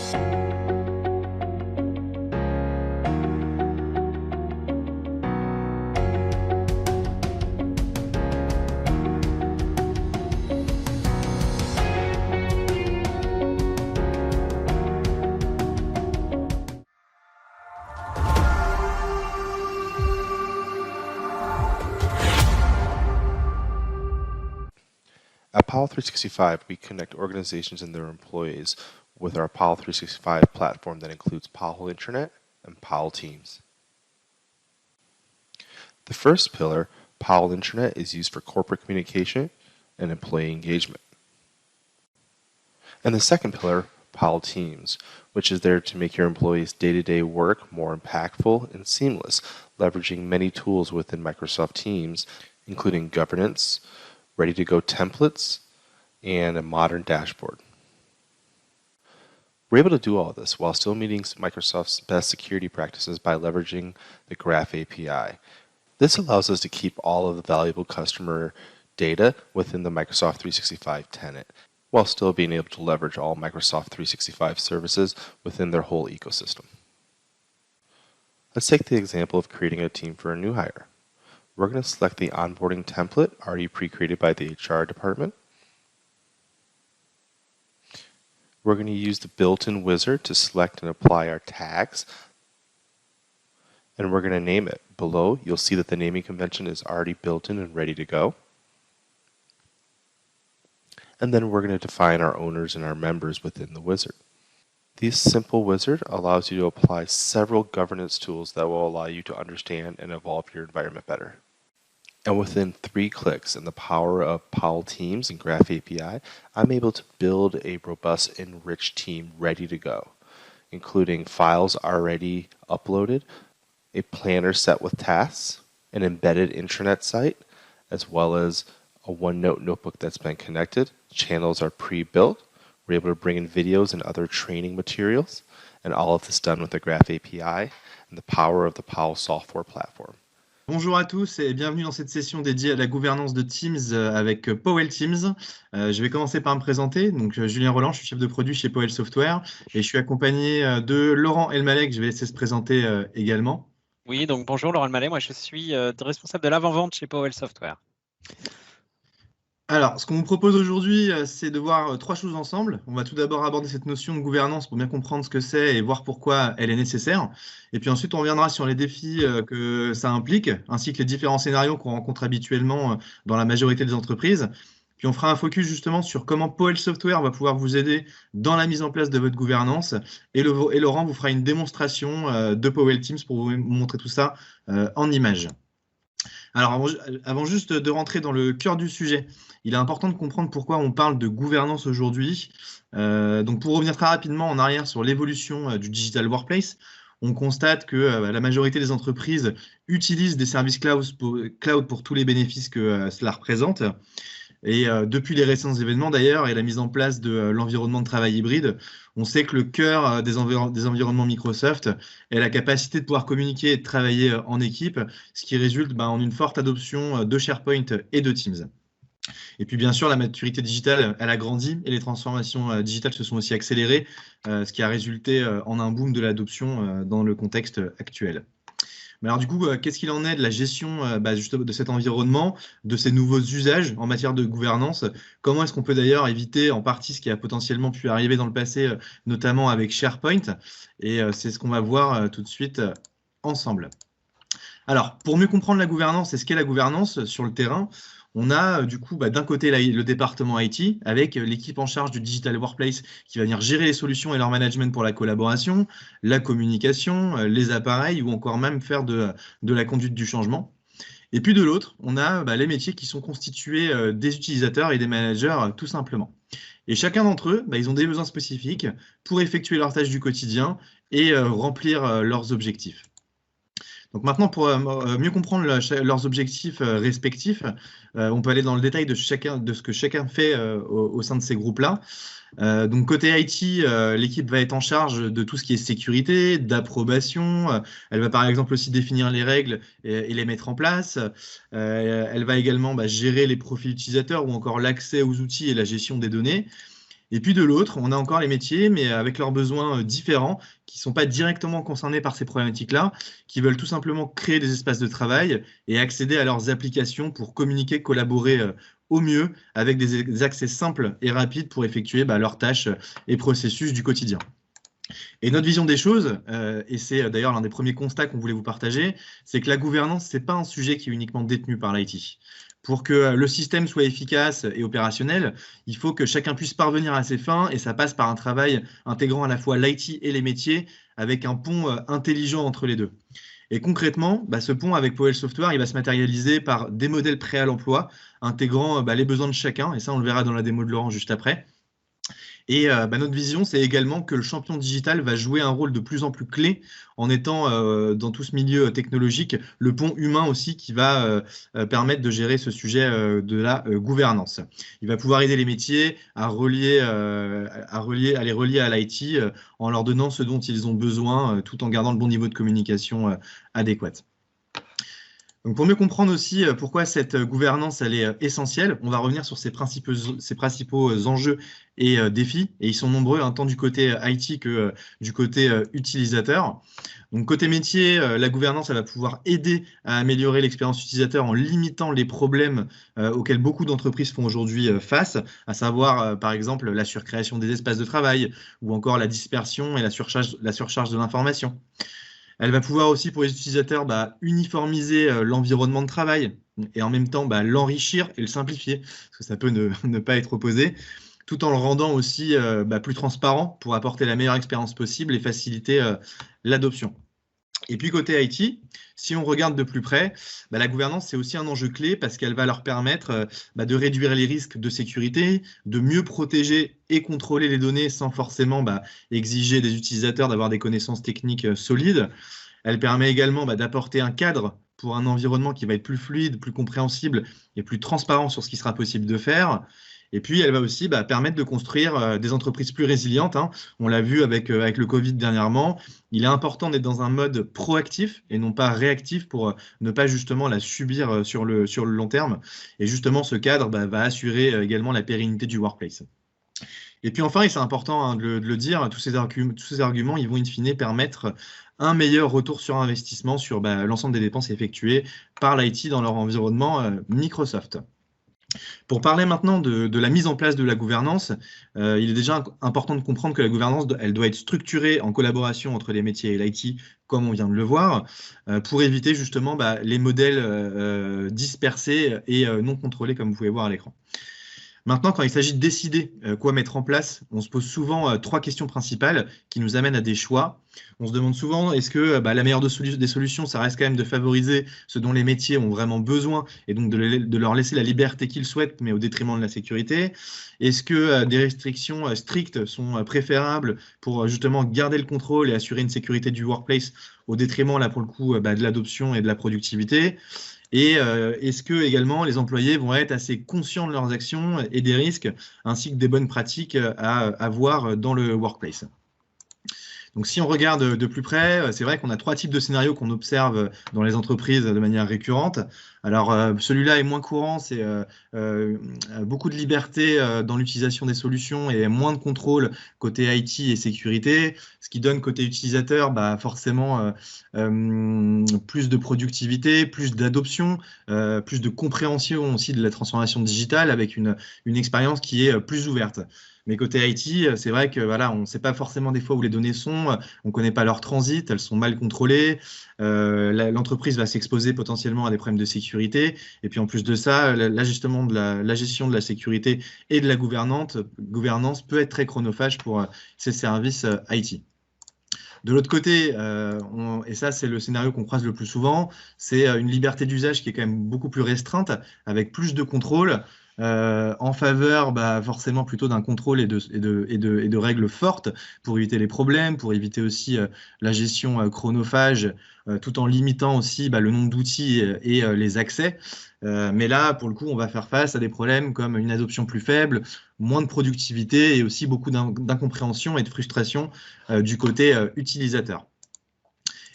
At Powell 365, we connect organizations and their employees with our Powell 365 platform that includes Powell Intranet and Powell Teams. The first pillar, Powell Intranet, is used for corporate communication and employee engagement. And the second pillar, Powell Teams, which is there to make your employees' day-to-day work more impactful and seamless, leveraging many tools within Microsoft Teams, including governance, ready-to-go templates, and a modern dashboard. We're able to do all of this while still meeting Microsoft's best security practices by leveraging the Graph API. This allows us to keep all of the valuable customer data within the Microsoft 365 tenant, while still being able to leverage all Microsoft 365 services within their whole ecosystem. Let's take the example of creating a team for a new hire. We're going to select the onboarding template already pre-created by the HR department. We're going to use the built-in wizard to select and apply our tags. And we're going to name it. Below, you'll see that the naming convention is already built in and ready to go. And then we're going to define our owners and our members within the wizard. This simple wizard allows you to apply several governance tools that will allow you to understand and evolve your environment better. And within 3 clicks and the power of Powell Teams and Graph API, I'm able to build a robust and rich team ready to go, including files already uploaded, a planner set with tasks, an embedded intranet site, as well as a OneNote notebook that's been connected. Channels are pre-built. We're able to bring in videos and other training materials, and all of this done with the Graph API and the power of the Powell software platform. Bonjour à tous et bienvenue dans cette session dédiée à la gouvernance de Teams avec Powell Teams. Je vais commencer par me présenter. Donc, Julien Roland, je suis chef de produit chez Powell Software et je suis accompagné de Laurent Elmaleh, que je vais laisser se présenter également. Oui, donc bonjour Laurent Elmaleh, moi je suis responsable de l'avant-vente chez Powell Software. Alors, ce qu'on vous propose aujourd'hui, c'est de voir 3 choses ensemble. On va tout d'abord aborder cette notion de gouvernance pour bien comprendre ce que c'est et voir pourquoi elle est nécessaire. Et puis ensuite, on reviendra sur les défis que ça implique, ainsi que les différents scénarios qu'on rencontre habituellement dans la majorité des entreprises. Puis on fera un focus justement sur comment Powell Software va pouvoir vous aider dans la mise en place de votre gouvernance. Et Laurent vous fera une démonstration de Powell Teams pour vous montrer tout ça en images. Alors, avant juste de rentrer dans le cœur du sujet, il est important de comprendre pourquoi on parle de gouvernance aujourd'hui. Donc, pour revenir très rapidement en arrière sur l'évolution du Digital Workplace, on constate que la majorité des entreprises utilisent des services cloud pour tous les bénéfices que cela représente. Et depuis les récents événements d'ailleurs et la mise en place de l'environnement de travail hybride, on sait que le cœur des environnements Microsoft est la capacité de pouvoir communiquer et de travailler en équipe, ce qui résulte en une forte adoption de SharePoint et de Teams. Et puis bien sûr, la maturité digitale, elle a grandi et les transformations digitales se sont aussi accélérées, ce qui a résulté en un boom de l'adoption dans le contexte actuel. Mais alors du coup, qu'est-ce qu'il en est de la gestion justement de cet environnement, de ces nouveaux usages en matière de gouvernance? Comment est-ce qu'on peut d'ailleurs éviter en partie ce qui a potentiellement pu arriver dans le passé, notamment avec SharePoint? Et c'est ce qu'on va voir tout de suite ensemble. Alors, pour mieux comprendre la gouvernance et ce qu'est la gouvernance sur le terrain, on a du coup d'un côté le département IT avec l'équipe en charge du Digital Workplace qui va venir gérer les solutions et leur management pour la collaboration, la communication, les appareils ou encore même faire de la conduite du changement. Et puis de l'autre, on a les métiers qui sont constitués des utilisateurs et des managers tout simplement. Et chacun d'entre eux, ils ont des besoins spécifiques pour effectuer leurs tâches du quotidien et remplir leurs objectifs. Donc maintenant, pour mieux comprendre leurs objectifs respectifs, on peut aller dans le détail de ce que chacun fait au sein de ces groupes-là. Donc côté IT, l'équipe va être en charge de tout ce qui est sécurité, d'approbation. Elle va par exemple aussi définir les règles et les mettre en place. Elle va également gérer les profils utilisateurs ou encore l'accès aux outils et la gestion des données. Et puis de l'autre, on a encore les métiers, mais avec leurs besoins différents, qui ne sont pas directement concernés par ces problématiques-là, qui veulent tout simplement créer des espaces de travail et accéder à leurs applications pour communiquer, collaborer au mieux avec des accès simples et rapides pour effectuer leurs tâches et processus du quotidien. Et notre vision des choses, et c'est d'ailleurs l'un des premiers constats qu'on voulait vous partager, c'est que la gouvernance, ce n'est pas un sujet qui est uniquement détenu par l'IT. Pour que le système soit efficace et opérationnel, il faut que chacun puisse parvenir à ses fins et ça passe par un travail intégrant à la fois l'IT et les métiers avec un pont intelligent entre les deux. Et concrètement, ce pont avec Powell Software, il va se matérialiser par des modèles prêts à l'emploi, intégrant les besoins de chacun, et ça on le verra dans la démo de Laurent juste après. Et notre vision, c'est également que le champion digital va jouer un rôle de plus en plus clé en étant dans tout ce milieu technologique, le pont humain aussi qui va permettre de gérer ce sujet de la gouvernance. Il va pouvoir aider les métiers à les relier à l'IT en leur donnant ce dont ils ont besoin tout en gardant le bon niveau de communication adéquat. Donc pour mieux comprendre aussi pourquoi cette gouvernance elle est essentielle, on va revenir sur ces principaux enjeux et défis, et ils sont nombreux, tant du côté IT que du côté utilisateur. Donc côté métier, la gouvernance elle va pouvoir aider à améliorer l'expérience utilisateur en limitant les problèmes auxquels beaucoup d'entreprises font aujourd'hui face, à savoir par exemple la surcréation des espaces de travail ou encore la dispersion et la surcharge de l'information. Elle va pouvoir aussi, pour les utilisateurs, uniformiser l'environnement de travail et en même temps l'enrichir et le simplifier, parce que ça peut ne pas être opposé, tout en le rendant aussi plus transparent pour apporter la meilleure expérience possible et faciliter l'adoption. Et puis côté IT, si on regarde de plus près, la gouvernance, c'est aussi un enjeu clé parce qu'elle va leur permettre de réduire les risques de sécurité, de mieux protéger et contrôler les données sans forcément exiger des utilisateurs d'avoir des connaissances techniques solides. Elle permet également d'apporter un cadre pour un environnement qui va être plus fluide, plus compréhensible et plus transparent sur ce qui sera possible de faire. Et puis, elle va aussi permettre de construire des entreprises plus résilientes. On l'a vu avec le Covid dernièrement. Il est important d'être dans un mode proactif et non pas réactif pour ne pas justement la subir sur le long terme. Et justement, ce cadre va assurer également la pérennité du workplace. Et puis enfin, et c'est important de le dire, tous ces arguments, ils vont in fine permettre un meilleur retour sur investissement sur l'ensemble des dépenses effectuées par l'IT dans leur environnement Microsoft. Pour parler maintenant de la mise en place de la gouvernance, il est déjà important de comprendre que la gouvernance, elle doit être structurée en collaboration entre les métiers et l'IT, comme on vient de le voir, pour éviter justement les modèles dispersés et non contrôlés, comme vous pouvez voir à l'écran. Maintenant, quand il s'agit de décider quoi mettre en place, on se pose souvent 3 questions principales qui nous amènent à des choix. On se demande souvent, est-ce que la meilleure des solutions, ça reste quand même de favoriser ce dont les métiers ont vraiment besoin et donc de leur laisser la liberté qu'ils souhaitent, mais au détriment de la sécurité? Est-ce que des restrictions strictes sont préférables pour justement garder le contrôle et assurer une sécurité du workplace au détriment, là pour le coup, de l'adoption et de la productivité? Et est-ce que également les employés vont être assez conscients de leurs actions et des risques, ainsi que des bonnes pratiques à avoir dans le workplace? Donc, si on regarde de plus près, c'est vrai qu'on a 3 types de scénarios qu'on observe dans les entreprises de manière récurrente. Alors, celui-là est moins courant, c'est beaucoup de liberté dans l'utilisation des solutions et moins de contrôle côté IT et sécurité, ce qui donne côté utilisateur forcément plus de productivité, plus d'adoption, plus de compréhension aussi de la transformation digitale avec une expérience qui est plus ouverte. Mais côté IT, c'est vrai que on ne sait pas forcément des fois où les données sont, on ne connaît pas leur transit, elles sont mal contrôlées, l'entreprise va s'exposer potentiellement à des problèmes de sécurité. Et puis en plus de ça, l'ajustement de la gestion de la sécurité et de la gouvernance peut être très chronophage pour ces services IT. De l'autre côté, et ça c'est le scénario qu'on croise le plus souvent, c'est une liberté d'usage qui est quand même beaucoup plus restreinte, avec plus de contrôle, en faveur forcément plutôt d'un contrôle et de règles fortes pour éviter les problèmes, pour éviter aussi la gestion chronophage, tout en limitant aussi le nombre d'outils et les accès. Mais là, pour le coup, on va faire face à des problèmes comme une adoption plus faible, moins de productivité et aussi beaucoup d'incompréhension et de frustration du côté utilisateur.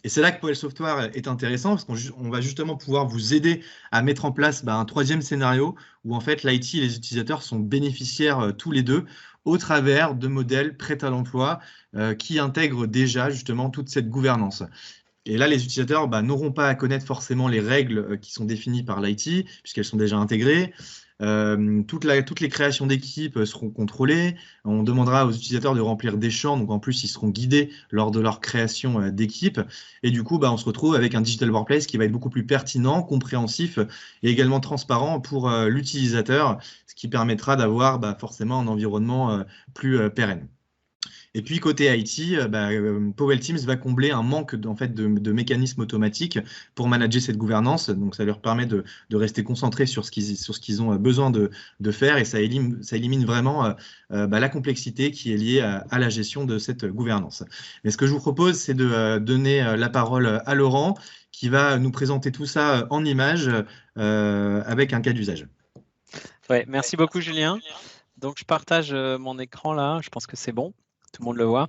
Et c'est là que Powell Software est intéressant parce qu'on va justement pouvoir vous aider à mettre en place un troisième scénario où en fait l'IT et les utilisateurs sont bénéficiaires tous les deux au travers de modèles prêts à l'emploi qui intègrent déjà justement toute cette gouvernance. Et là, les utilisateurs n'auront pas à connaître forcément les règles qui sont définies par l'IT, puisqu'elles sont déjà intégrées. Toutes les créations d'équipes seront contrôlées. On demandera aux utilisateurs de remplir des champs, donc en plus, ils seront guidés lors de leur création d'équipe. Et du coup, on se retrouve avec un Digital Workplace qui va être beaucoup plus pertinent, compréhensif et également transparent pour l'utilisateur, ce qui permettra d'avoir forcément un environnement plus pérenne. Et puis côté IT, Powell Teams va combler un manque de mécanismes automatiques pour manager cette gouvernance. Donc ça leur permet de rester concentrés sur ce qu'ils ont besoin de faire et ça élimine vraiment la complexité qui est liée à la gestion de cette gouvernance. Mais ce que je vous propose, c'est de donner la parole à Laurent qui va nous présenter tout ça en images avec un cas d'usage. Ouais, merci beaucoup Julien. Donc je partage mon écran là, je pense que c'est bon, tout le monde le voit.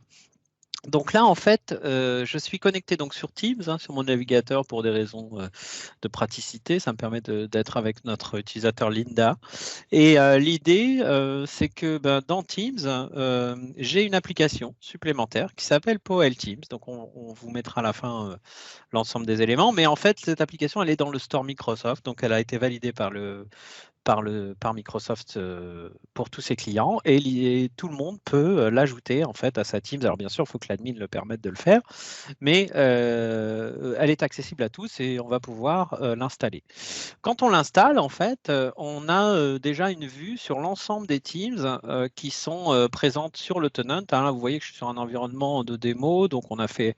Donc là, en fait, je suis connecté donc sur Teams, sur mon navigateur pour des raisons de praticité. Ça me permet d'être avec notre utilisateur Linda. Et l'idée, c'est que dans Teams, j'ai une application supplémentaire qui s'appelle Powell Teams. Donc on vous mettra à la fin l'ensemble des éléments. Mais en fait, cette application, elle est dans le store Microsoft. Donc elle a été validée par Microsoft pour tous ses clients et tout le monde peut l'ajouter en fait à sa Teams. Alors bien sûr, il faut que l'admin le permette de le faire, mais elle est accessible à tous et on va pouvoir l'installer. Quand on l'installe, en fait, on a déjà une vue sur l'ensemble des Teams qui sont présentes sur le tenant. Là, vous voyez que je suis sur un environnement de démo, donc on a fait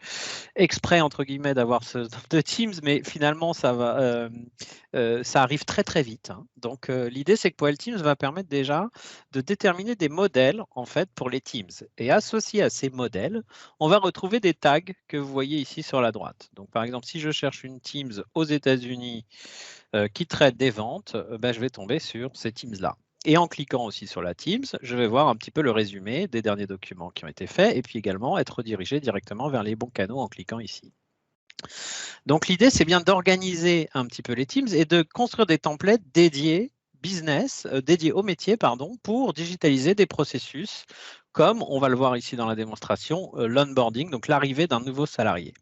exprès entre guillemets d'avoir ce de Teams, mais finalement ça arrive très très vite. Donc l'idée c'est que Powell Teams va permettre déjà de déterminer des modèles en fait pour les Teams. Et associé à ces modèles, on va retrouver des tags que vous voyez ici sur la droite. Donc par exemple, si je cherche une Teams aux États-Unis qui traite des ventes, je vais tomber sur ces Teams là. Et en cliquant aussi sur la Teams, je vais voir un petit peu le résumé des derniers documents qui ont été faits et puis également être redirigé directement vers les bons canaux en cliquant ici. Donc l'idée, c'est bien d'organiser un petit peu les Teams et de construire des templates dédiés business, dédiés au métier, pour digitaliser des processus, comme on va le voir ici dans la démonstration, l'onboarding, donc l'arrivée d'un nouveau salarié.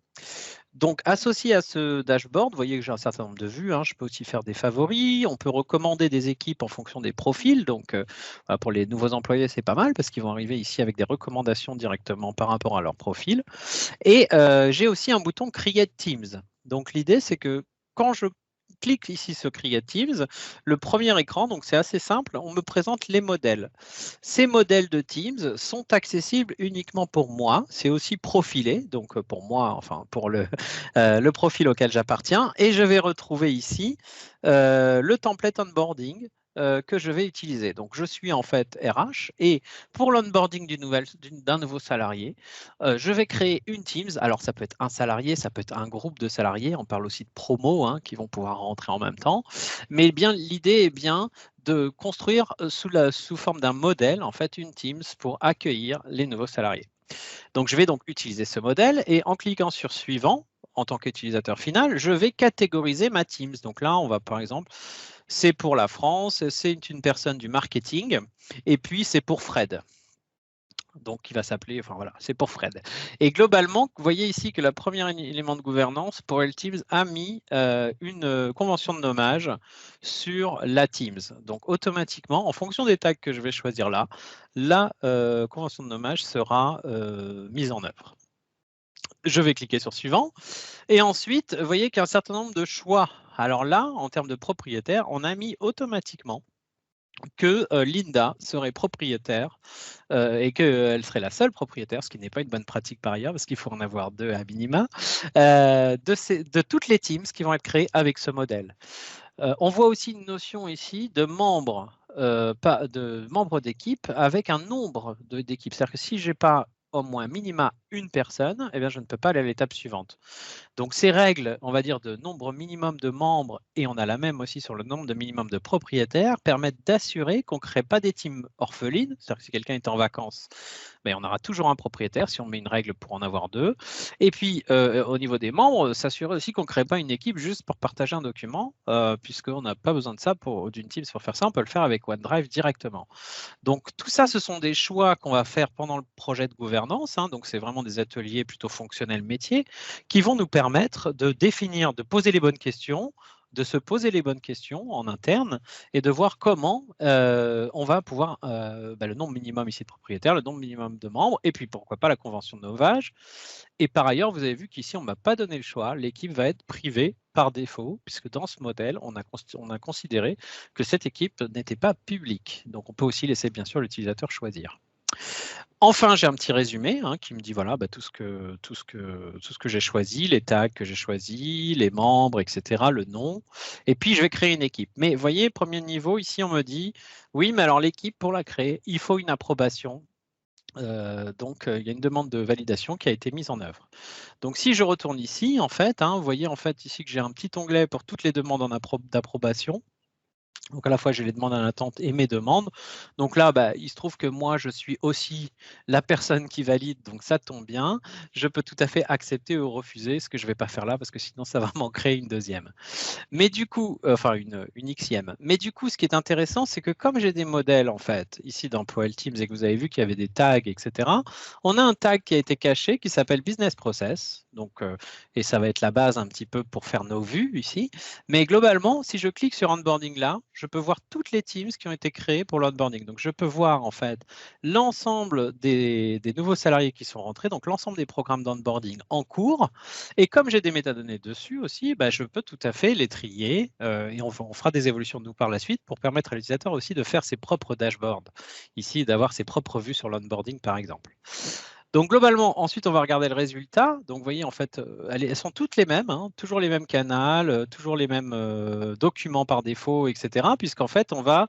Donc, associé à ce dashboard, vous voyez que j'ai un certain nombre de vues. Je peux aussi faire des favoris. On peut recommander des équipes en fonction des profils. Donc, pour les nouveaux employés, c'est pas mal parce qu'ils vont arriver ici avec des recommandations directement par rapport à leur profil. Et j'ai aussi un bouton Create Teams. Donc, l'idée, c'est que quand je clique ici sur Create Teams, le premier écran, donc c'est assez simple, on me présente les modèles. Ces modèles de Teams sont accessibles uniquement pour moi. C'est aussi profilé, donc pour moi, enfin pour le profil auquel j'appartiens. Et je vais retrouver ici le template onboarding que je vais utiliser. Donc, je suis en fait RH et pour l'onboarding d'un nouveau salarié, je vais créer une Teams. Alors, ça peut être un salarié, ça peut être un groupe de salariés. On parle aussi de promos qui vont pouvoir rentrer en même temps. Mais bien, l'idée est bien de construire sous forme d'un modèle, en fait, une Teams pour accueillir les nouveaux salariés. Donc, je vais donc utiliser ce modèle et en cliquant sur Suivant, en tant qu'utilisateur final, je vais catégoriser ma Teams. Donc là, on va par exemple, c'est pour la France, c'est une personne du marketing et puis c'est pour Fred. Donc, il va s'appeler, enfin voilà, c'est pour Fred. Et globalement, vous voyez ici que le premier élément de gouvernance, Powell Teams a mis une convention de nommage sur la Teams. Donc, automatiquement, en fonction des tags que je vais choisir là, la convention de nommage sera mise en œuvre. Je vais cliquer sur Suivant. Et ensuite, vous voyez qu'il y a un certain nombre de choix. Alors là, en termes de propriétaire, on a mis automatiquement que Linda serait propriétaire et qu'elle serait la seule propriétaire, ce qui n'est pas une bonne pratique par ailleurs, parce qu'il faut en avoir deux à minima, de toutes les teams qui vont être créées avec ce modèle. On voit aussi une notion ici de membres d'équipe avec un nombre d'équipes. C'est-à-dire que si je n'ai pas au moins minima une personne, eh bien, je ne peux pas aller à l'étape suivante. Donc ces règles, on va dire de nombre minimum de membres, et on a la même aussi sur le nombre de minimum de propriétaires, permettent d'assurer qu'on ne crée pas des teams orphelines, c'est-à-dire que si quelqu'un est en vacances, ben, on aura toujours un propriétaire si on met une règle pour en avoir deux. Et puis au niveau des membres, s'assurer aussi qu'on ne crée pas une équipe juste pour partager un document, puisqu'on n'a pas besoin de ça d'une Teams pour faire ça, on peut le faire avec OneDrive directement. Donc tout ça, ce sont des choix qu'on va faire pendant le projet de gouvernance, hein, donc c'est vraiment des ateliers plutôt fonctionnels métiers qui vont nous permettre de définir, de poser les bonnes questions, de se poser les bonnes questions en interne et de voir comment on va pouvoir, le nombre minimum ici de propriétaires, le nombre minimum de membres, et puis pourquoi pas la convention de novage. Et par ailleurs, vous avez vu qu'ici, on ne m'a pas donné le choix, l'équipe va être privée par défaut, puisque dans ce modèle, on a considéré que cette équipe n'était pas publique. Donc on peut aussi laisser bien sûr l'utilisateur choisir. Enfin, j'ai un petit résumé qui me dit voilà tout ce que j'ai choisi, les tags que j'ai choisis, les membres, etc., le nom. Et puis, je vais créer une équipe. Mais vous voyez, premier niveau, ici, on me dit oui, mais alors l'équipe, pour la créer, il faut une approbation. Donc, il y a une demande de validation qui a été mise en œuvre. Donc, si je retourne ici, en fait, vous voyez en fait ici que j'ai un petit onglet pour toutes les demandes d'approbation. Donc, à la fois, j'ai les demandes en attente et mes demandes. Donc là, il se trouve que moi, je suis aussi la personne qui valide, donc ça tombe bien. Je peux tout à fait accepter ou refuser, ce que je ne vais pas faire là, parce que sinon, ça va m'en créer une deuxième. Mais du coup, enfin une Xème. Mais du coup, ce qui est intéressant, c'est que comme j'ai des modèles, en fait, ici dans Powell Teams, et que vous avez vu qu'il y avait des tags, etc., on a un tag qui a été caché qui s'appelle Business Process. Donc, et ça va être la base un petit peu pour faire nos vues ici. Mais globalement, si je clique sur Onboarding là, je peux voir toutes les Teams qui ont été créées pour l'onboarding. Donc, je peux voir en fait l'ensemble des nouveaux salariés qui sont rentrés, donc l'ensemble des programmes d'onboarding en cours. Et comme j'ai des métadonnées dessus aussi, je peux tout à fait les trier et on fera des évolutions de nous par la suite pour permettre à l'utilisateur aussi de faire ses propres dashboards, ici d'avoir ses propres vues sur l'onboarding par exemple. Donc globalement, ensuite on va regarder le résultat. Donc vous voyez en fait, elles sont toutes les mêmes, toujours les mêmes canaux, toujours les mêmes documents par défaut, etc. Puisqu'en fait on va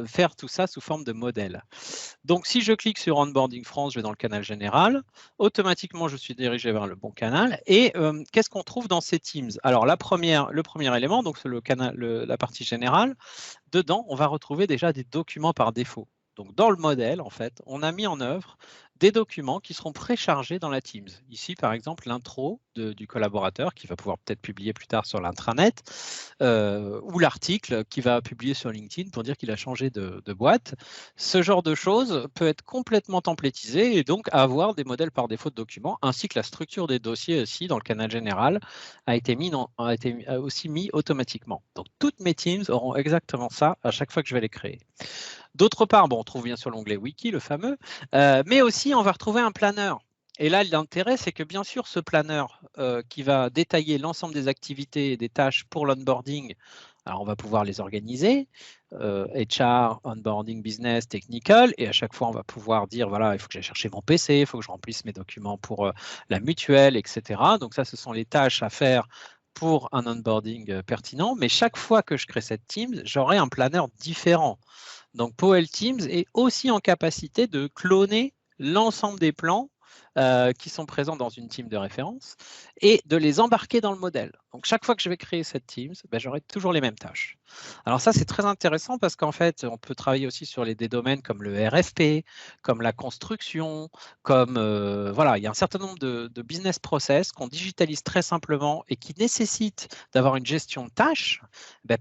faire tout ça sous forme de modèle. Donc si je clique sur Onboarding France, je vais dans le canal général. Automatiquement, je suis dirigé vers le bon canal. Et qu'est-ce qu'on trouve dans ces Teams? Alors le premier élément, donc c'est le canal, la partie générale. Dedans, on va retrouver déjà des documents par défaut. Donc, dans le modèle, en fait, on a mis en œuvre des documents qui seront préchargés dans la Teams. Ici, par exemple, l'intro du collaborateur qui va pouvoir peut-être publier plus tard sur l'intranet ou l'article qui va publier sur LinkedIn pour dire qu'il a changé de boîte. Ce genre de choses peut être complètement templétisé et donc avoir des modèles par défaut de documents, ainsi que la structure des dossiers aussi dans le canal général a été aussi mis automatiquement. Donc, toutes mes Teams auront exactement ça à chaque fois que je vais les créer. D'autre part, on trouve bien sûr l'onglet Wiki, le fameux, mais aussi on va retrouver un planeur. Et là, l'intérêt, c'est que bien sûr, ce planeur qui va détailler l'ensemble des activités et des tâches pour l'onboarding, alors on va pouvoir les organiser, HR, onboarding, business, technical, et à chaque fois, on va pouvoir dire, voilà, il faut que j'aille chercher mon PC, il faut que je remplisse mes documents pour la mutuelle, etc. Donc ça, ce sont les tâches à faire pour un onboarding pertinent, mais chaque fois que je crée cette team, j'aurai un planeur différent. Donc, Powell Teams est aussi en capacité de cloner l'ensemble des plans qui sont présents dans une team de référence et de les embarquer dans le modèle. Donc, chaque fois que je vais créer cette team, j'aurai toujours les mêmes tâches. Alors ça, c'est très intéressant parce qu'en fait, on peut travailler aussi sur des domaines comme le RFP, comme la construction, comme voilà, il y a un certain nombre de business process qu'on digitalise très simplement et qui nécessitent d'avoir une gestion de tâches.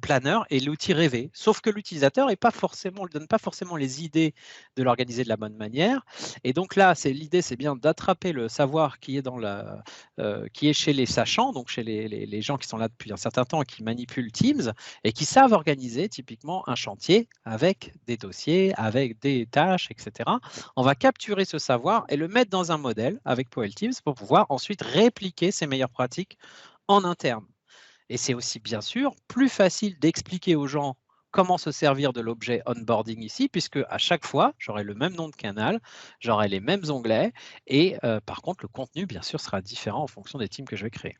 Planner est l'outil rêvé, sauf que l'utilisateur ne donne pas forcément les idées de l'organiser de la bonne manière. Et donc là, l'idée, c'est bien d'attraper le savoir qui est chez les sachants, donc chez les gens qui sont là depuis un certain temps et qui manipulent Teams et qui savent organiser typiquement un chantier avec des dossiers, avec des tâches, etc. On va capturer ce savoir et le mettre dans un modèle avec Powell Teams pour pouvoir ensuite répliquer ces meilleures pratiques en interne. Et c'est aussi bien sûr plus facile d'expliquer aux gens comment se servir de l'objet onboarding ici, puisque à chaque fois, j'aurai le même nom de canal, j'aurai les mêmes onglets, et par contre, le contenu, bien sûr, sera différent en fonction des teams que je vais créer.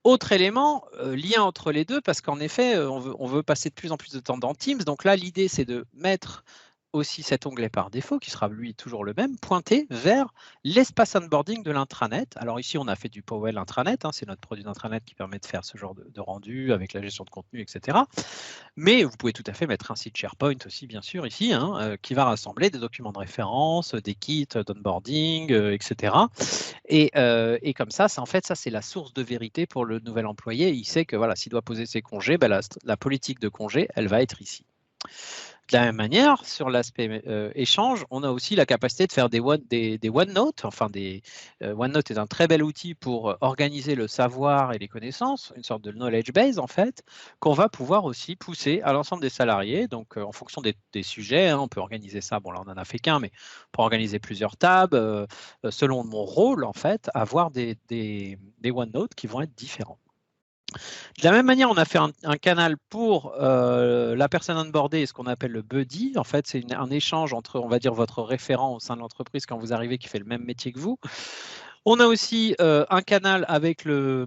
Autre élément, lien entre les deux, parce qu'en effet, on veut passer de plus en plus de temps dans Teams. Donc là, l'idée, c'est de mettre aussi cet onglet par défaut, qui sera lui toujours le même, pointé vers l'espace onboarding de l'intranet. Alors ici, on a fait du Powell intranet, c'est notre produit d'intranet qui permet de faire ce genre de rendu avec la gestion de contenu, etc. Mais vous pouvez tout à fait mettre un site SharePoint aussi, bien sûr, ici, qui va rassembler des documents de référence, des kits d'onboarding, etc. Et comme ça, en fait, ça, c'est la source de vérité pour le nouvel employé. Il sait que voilà, s'il doit poser ses congés, la politique de congé, elle va être ici. De la même manière, sur l'aspect échange, on a aussi la capacité de faire des OneNote. OneNote est un très bel outil pour organiser le savoir et les connaissances, une sorte de knowledge base en fait, qu'on va pouvoir aussi pousser à l'ensemble des salariés. Donc, en fonction des sujets, on peut organiser ça. Bon, là, on n'en a fait qu'un, mais pour organiser plusieurs tables, selon mon rôle, en fait, avoir des OneNote qui vont être différents. De la même manière, on a fait un canal pour la personne onboardée, ce qu'on appelle le buddy. En fait, c'est un échange entre, on va dire, votre référent au sein de l'entreprise quand vous arrivez qui fait le même métier que vous. On a aussi un canal avec le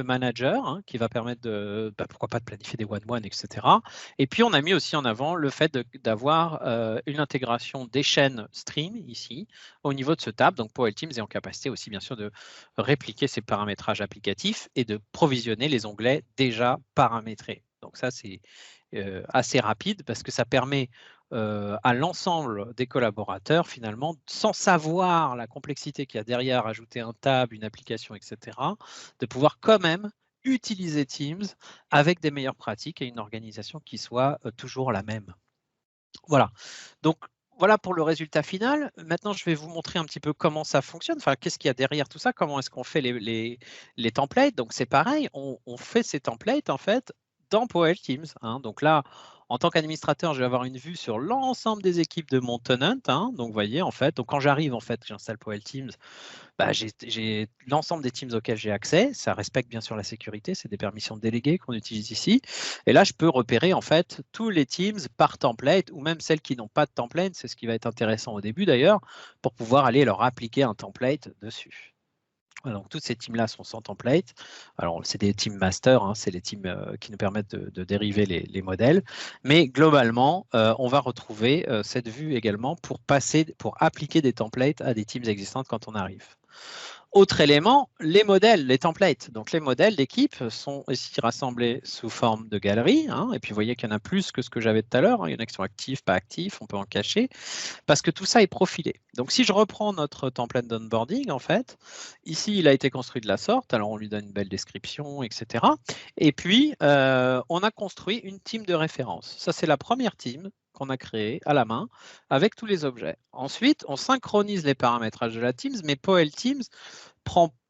manager qui va permettre pourquoi pas de planifier des one-one, etc. Et puis, on a mis aussi en avant le fait d'avoir une intégration des chaînes stream ici au niveau de ce tab. Donc, Powell Teams est en capacité aussi, bien sûr, de répliquer ses paramétrages applicatifs et de provisionner les onglets déjà paramétrés. Donc, ça, c'est assez rapide parce que ça permet à l'ensemble des collaborateurs, finalement, sans savoir la complexité qu'il y a derrière, ajouter un tab, une application, etc., de pouvoir quand même utiliser Teams avec des meilleures pratiques et une organisation qui soit toujours la même. Voilà. Donc, voilà pour le résultat final. Maintenant, je vais vous montrer un petit peu comment ça fonctionne. Enfin, qu'est-ce qu'il y a derrière tout ça? Comment est-ce qu'on fait les templates? Donc, c'est pareil, on fait ces templates, en fait, dans Powell Teams. Donc là, en tant qu'administrateur, je vais avoir une vue sur l'ensemble des équipes de mon tenant. Donc, vous voyez, en fait, donc, quand j'arrive, en fait, j'installe Powell Teams, j'ai l'ensemble des teams auxquels j'ai accès. Ça respecte bien sûr la sécurité. C'est des permissions déléguées qu'on utilise ici. Et là, je peux repérer en fait tous les teams par template ou même celles qui n'ont pas de template. C'est ce qui va être intéressant au début d'ailleurs pour pouvoir aller leur appliquer un template dessus. Voilà, donc toutes ces teams-là sont sans template. Alors, c'est des teams master, c'est les teams qui nous permettent de dériver les modèles. Mais globalement, on va retrouver cette vue également pour appliquer des templates à des teams existantes quand on arrive. Autre élément, les modèles, les templates. Donc, les modèles d'équipe sont ici rassemblés sous forme de galerie. Et puis, vous voyez qu'il y en a plus que ce que j'avais tout à l'heure. Il y en a qui sont actifs, pas actifs. On peut en cacher parce que tout ça est profilé. Donc, si je reprends notre template d'onboarding, en fait, ici, il a été construit de la sorte. Alors, on lui donne une belle description, etc. Et puis, on a construit une team de référence. Ça, c'est la première team qu'on a créée à la main avec tous les objets. Ensuite, on synchronise les paramétrages de la Teams, mais Powell Teams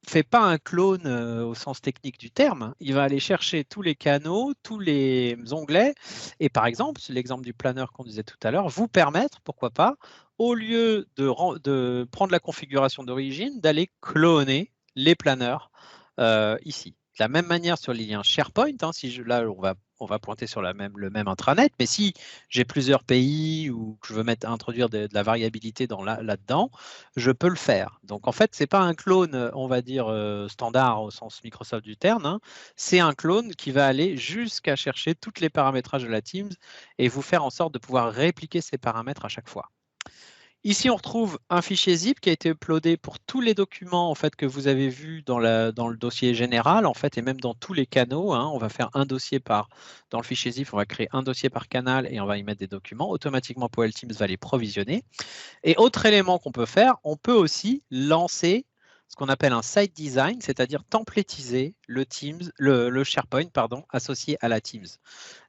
fait pas un clone au sens technique du terme. Il va aller chercher tous les canaux, tous les onglets, et par exemple, l'exemple du planeur qu'on disait tout à l'heure, vous permettre, pourquoi pas, au lieu de prendre la configuration d'origine, d'aller cloner les planeurs ici. De la même manière sur les liens SharePoint, là on va pointer sur le même intranet, mais si j'ai plusieurs pays ou que je veux introduire de la variabilité là-dedans, je peux le faire. Donc en fait, ce n'est pas un clone, on va dire, standard au sens Microsoft du terme, c'est un clone qui va aller jusqu'à chercher tous les paramétrages de la Teams et vous faire en sorte de pouvoir répliquer ces paramètres à chaque fois. Ici, on retrouve un fichier zip qui a été uploadé pour tous les documents en fait, que vous avez vus dans le dossier général en fait, et même dans tous les canaux. On va faire un dossier dans le fichier zip, on va créer un dossier par canal et on va y mettre des documents. Automatiquement, Powell Teams va les provisionner. Et autre élément qu'on peut faire, on peut aussi lancer ce qu'on appelle un site design, c'est-à-dire templétiser le SharePoint associé à la Teams.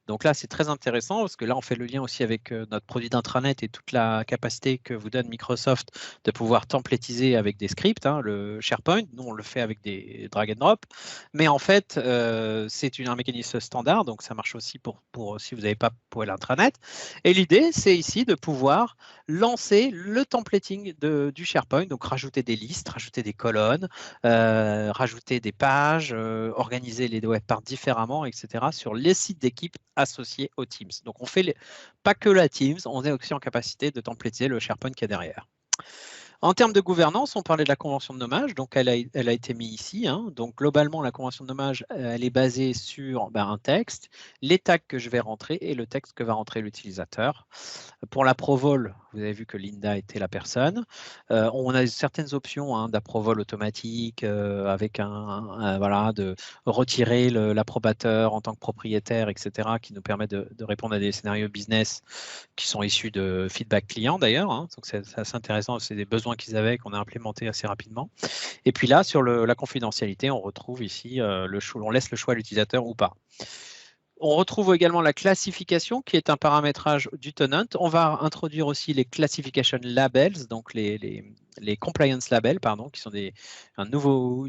Donc là, c'est très intéressant parce que là, on fait le lien aussi avec notre produit d'intranet et toute la capacité que vous donne Microsoft de pouvoir templétiser avec des scripts, le SharePoint. Nous, on le fait avec des drag and drop. Mais en fait, c'est un mécanisme standard, donc ça marche aussi pour si vous n'avez pas pour l'intranet. Et l'idée, c'est ici de pouvoir lancer le templating du SharePoint, donc rajouter des listes, rajouter des colonnes, rajouter des pages, organiser les web parts différemment, etc. sur les sites d'équipe associés aux Teams. Donc, on fait pas que la Teams, on est aussi en capacité de templétiser le SharePoint qui est derrière. En termes de gouvernance, on parlait de la convention de nommage, donc elle a été mise ici. Hein. Donc globalement, la convention de nommage, elle est basée sur un texte, les tags que je vais rentrer et le texte que va rentrer l'utilisateur. Pour l'approval, vous avez vu que Linda était la personne. On a certaines options d'approval automatique avec voilà, de retirer l'approbateur en tant que propriétaire, etc., qui nous permet de répondre à des scénarios business qui sont issus de feedback client d'ailleurs. Hein. Donc c'est assez intéressant, c'est des besoins qu'ils avaient qu'on a implémentés assez rapidement. Et puis là, sur la confidentialité, on retrouve ici on laisse le choix à l'utilisateur ou pas. On retrouve également la classification qui est un paramétrage du tenant. On va introduire aussi les classification labels, donc les compliance labels, pardon, qui sont une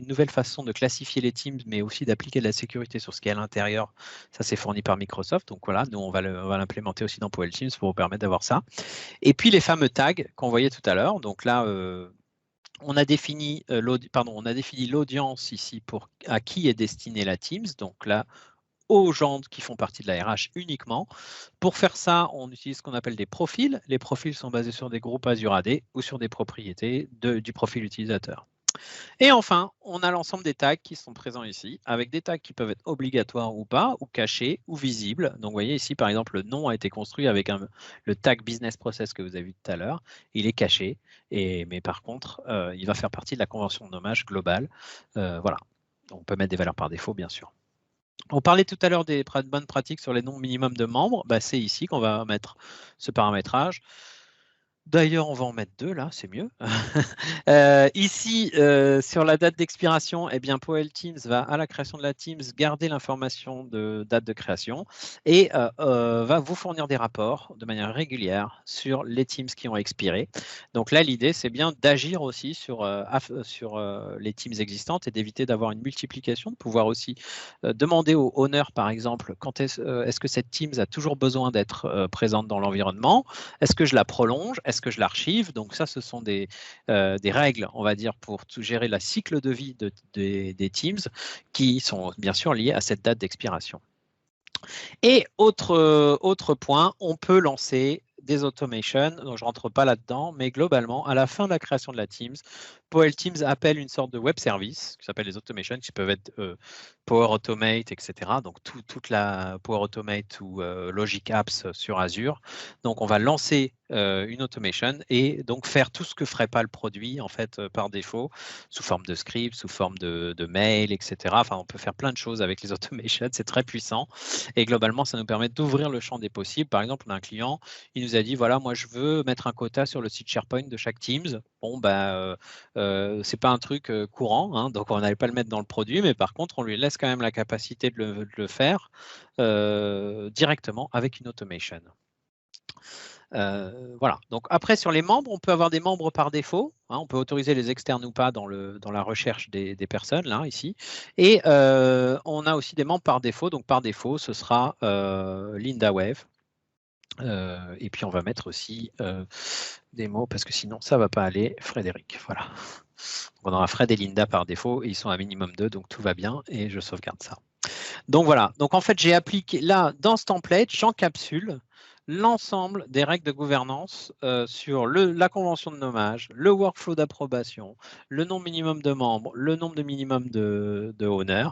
nouvelle façon de classifier les teams, mais aussi d'appliquer de la sécurité sur ce qui est à l'intérieur. Ça, c'est fourni par Microsoft. Donc voilà, nous, on va l'implémenter aussi dans Powell Teams pour vous permettre d'avoir ça. Et puis les fameux tags qu'on voyait tout à l'heure. Donc là, on a défini l'audience ici à qui est destinée la Teams. Donc là, aux gens qui font partie de la RH uniquement. Pour faire ça, on utilise ce qu'on appelle des profils. Les profils sont basés sur des groupes Azure AD ou sur des propriétés du profil utilisateur. Et enfin, on a l'ensemble des tags qui sont présents ici, avec des tags qui peuvent être obligatoires ou pas, ou cachés, ou visibles. Donc, vous voyez ici, par exemple, le nom a été construit avec le tag business process que vous avez vu tout à l'heure. Il est caché, mais par contre, il va faire partie de la convention de nommage globale. Voilà. On peut mettre des valeurs par défaut, bien sûr. On parlait tout à l'heure des bonnes pratiques sur les nombres minimums de membres. C'est ici qu'on va mettre ce paramétrage. D'ailleurs, on va en mettre 2 là, c'est mieux. Ici, sur la date d'expiration, Powell Teams va, à la création de la Teams, garder l'information de date de création et va vous fournir des rapports de manière régulière sur les Teams qui ont expiré. Donc là, l'idée, c'est bien d'agir aussi sur les Teams existantes et d'éviter d'avoir une multiplication, de pouvoir aussi demander au owner, par exemple, est-ce que cette Teams a toujours besoin d'être présente dans l'environnement? Est-ce que je la prolonge? Est-ce que je l'archive? Donc ça, ce sont des règles, on va dire, pour gérer la cycle de vie des Teams qui sont bien sûr liées à cette date d'expiration. Et autre point, on peut lancer des automations, donc je ne rentre pas là-dedans, mais globalement, à la fin de la création de la Teams, Powell Teams appelle une sorte de web service qui s'appelle les automations, qui peuvent être Power Automate, etc. Donc toute la Power Automate ou Logic Apps sur Azure. Donc on va lancer une automation et donc faire tout ce que ferait pas le produit en fait par défaut, sous forme de script, sous forme de mail, etc. Enfin, on peut faire plein de choses avec les automations, c'est très puissant. Et globalement, ça nous permet d'ouvrir le champ des possibles. Par exemple, on a un client, il nous a dit, voilà, moi je veux mettre un quota sur le site SharePoint de chaque Teams. Bon, c'est pas un truc courant, hein, donc on n'allait pas le mettre dans le produit, mais par contre, on lui laisse quand même la capacité de le faire directement avec une automation. Voilà. Donc après, sur les membres, on peut avoir des membres par défaut. Hein, on peut autoriser les externes ou pas dans la recherche des personnes, là, ici. Et on a aussi des membres par défaut. Donc par défaut, ce sera Linda Wave. Et puis on va mettre aussi des mots, parce que sinon, ça ne va pas aller. Frédéric, voilà. Donc, on aura Fred et Linda par défaut, et ils sont à minimum 2, donc tout va bien, et je sauvegarde ça. Donc voilà, donc en fait j'ai appliqué là dans ce template, j'encapsule l'ensemble des règles de gouvernance sur la convention de nommage, le workflow d'approbation, le nombre minimum de membres, le nombre de minimum de owners,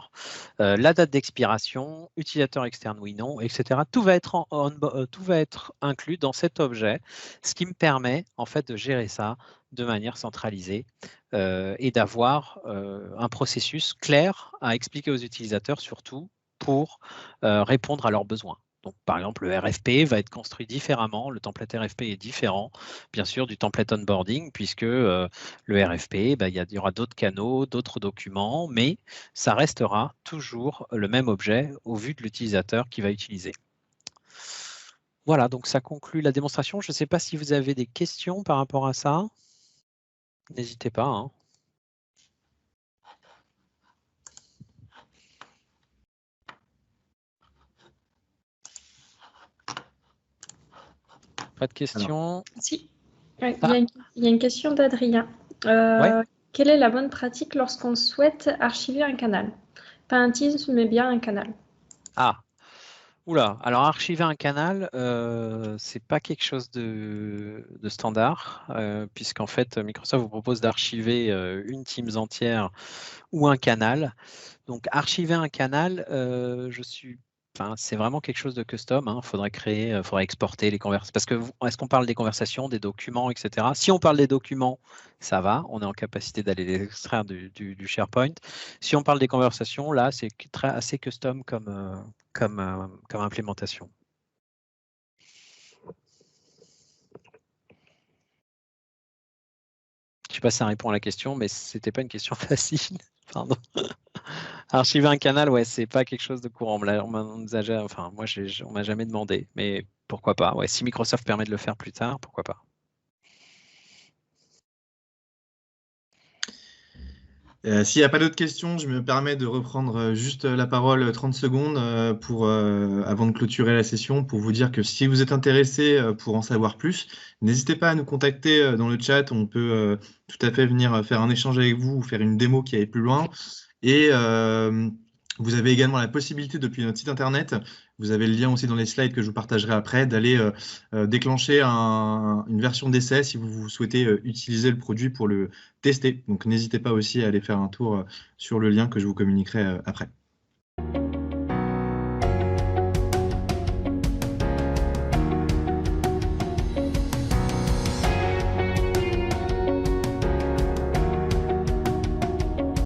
la date d'expiration, utilisateur externe oui, non, etc. Tout va être inclus dans cet objet, ce qui me permet en fait de gérer ça de manière centralisée et d'avoir un processus clair à expliquer aux utilisateurs, surtout pour répondre à leurs besoins. Donc, par exemple, le RFP va être construit différemment. Le template RFP est différent, bien sûr, du template onboarding, puisque le RFP, il y aura d'autres canaux, d'autres documents, mais ça restera toujours le même objet au vu de l'utilisateur qui va utiliser. Voilà, donc ça conclut la démonstration. Je ne sais pas si vous avez des questions par rapport à ça. N'hésitez pas. Hein. Pas de questions? Si. Il y a une question d'Adrien. Quelle est la bonne pratique lorsqu'on souhaite archiver un canal? Pas un Teams, mais bien un canal. Oula, alors archiver un canal, c'est pas quelque chose de standard, puisqu'en fait Microsoft vous propose d'archiver une Teams entière ou un canal. Donc archiver un canal, c'est vraiment quelque chose de custom. Il faudrait créer, faudrait exporter les conversations. Parce que est-ce qu'on parle des conversations, des documents, etc. Si on parle des documents, ça va, on est en capacité d'aller les extraire du SharePoint. Si on parle des conversations, là, c'est assez custom comme implémentation. Je ne sais pas si ça répond à la question, mais c'était pas une question facile. Pardon. Archiver un canal, ouais, c'est pas quelque chose de courant. On m'a jamais demandé, mais pourquoi pas. Ouais, si Microsoft permet de le faire plus tard, pourquoi pas. S'il n'y a pas d'autres questions, je me permets de reprendre juste la parole 30 secondes avant de clôturer la session pour vous dire que si vous êtes intéressé pour en savoir plus, n'hésitez pas à nous contacter dans le chat. On peut tout à fait venir faire un échange avec vous ou faire une démo qui aille plus loin. Et vous avez également la possibilité depuis notre site internet, vous avez le lien aussi dans les slides que je vous partagerai après, d'aller déclencher une version d'essai si vous souhaitez utiliser le produit pour le tester. Donc n'hésitez pas aussi à aller faire un tour sur le lien que je vous communiquerai après.